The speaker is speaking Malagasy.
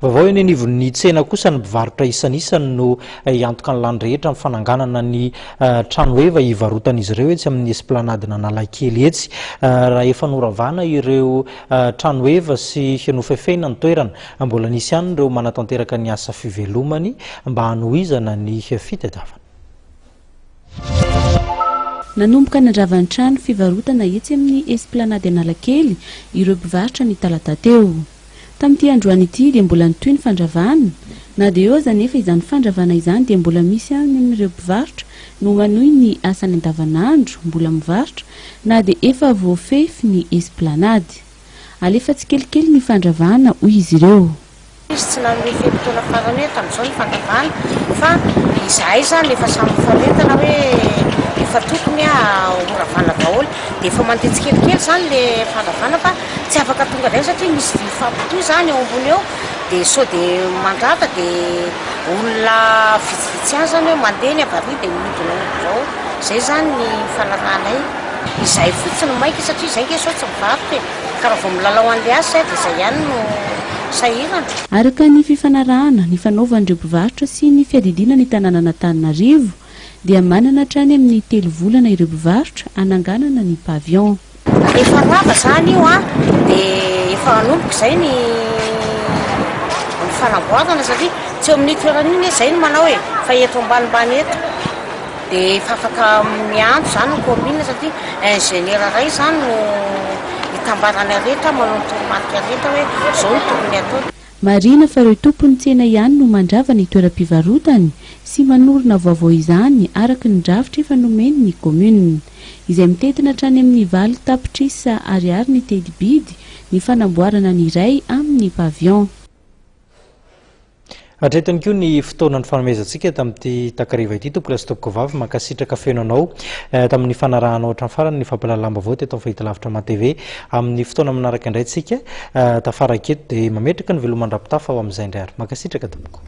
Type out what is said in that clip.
Vaovao eny anivon'ny tsena kosa ny mpivarotra isan'isany no iantoka ny lany rehetra amin'ny fananganana ny trano eva ivarotan'izy ireo etsy amin'ny esplanade-na Analakely etsy. Raha efa noravana ireo trano eva sy nofefena ny toerana, mbola nisy ihany ireo manatanteraka ny asa fivelomany mba hanohizana ny fitadiavana. Nanomboka nandravan'ny trano fivarotana etsy amin'ny esplanade Analakely ireo mpivarotra ny talata teo. Tamin'ity androany ity dia mbola nitoy ny fandravana, na dia eo aza nefa izany fandravana izany dia mbola misy any amin'ireo mpivarotra no manohy ny asany andavanandro mbola mivarotra na dia efa voafefy ny esplanade. Alefa tsikelikely ny fandravana hoy izy ireo. Tsy nanome fepotona farany hoe tamin'izao ny fandravana fa izahay zany efa samy faretana hoe efa tokony horavana daholo dia efa mandeha tsikelikely zany le fandravana fa tsy afaka tonga indray satria misy fampotoy zany eo ambony eo dia sao dia mandrata dia olona vitsivitsy ihany zany hoe mandeha ny avary dia midina zao. Izay zany ny falaranay. Izahay fotsiny maika satria izay nge sao tsy mivarotra ka raha vao milalao an'ilay asa dia izay ihany no sahirana. Araka ny fifanarahana ny fanaovan'ireo mpivarotra sy ny fiadidiana ny tanàna Antananarivo dia manana hatrany amin'ny 3 volana ireo mpivarotra ananganana ny pavion. Efa rava zany io dia efa anomboka izay ny fanamboarana satria tsy eo amin'ny toerana iny izay no manao hoe fa eto ambanimbany eto dia efa afaka miantso zany ny commune satria ingénieur iray zany no itambarana rehetra manao ny toromarika rehetra hoe izao no tokony atao. Marina fa ireo tompon'ny tsena ihany no mandrava ny toeram-pivarotany sy manorina vaovao izany araka ny drafitra efa nomeny ny commune izay mitetina hatrany amin'ny 8 tapitrisa ariary ny tedibidy ny fanamboarana ny iray amin'ny pavion. Atretany koa ny fotoanany fanomezantsika tamin'ity takariva ity tompoko lasitopoko vavy mankasitraka fenonao tamin'ny fanarahana ohatran'ny farany ny fampalalamba vao teto amin'ny fahitalavitra MATV amin'ny fotoana manaraka indray tsika tafara aketo dia mametraka ny veloman-drapitafa ao amin'izay indray ary mankasitraka tompoko.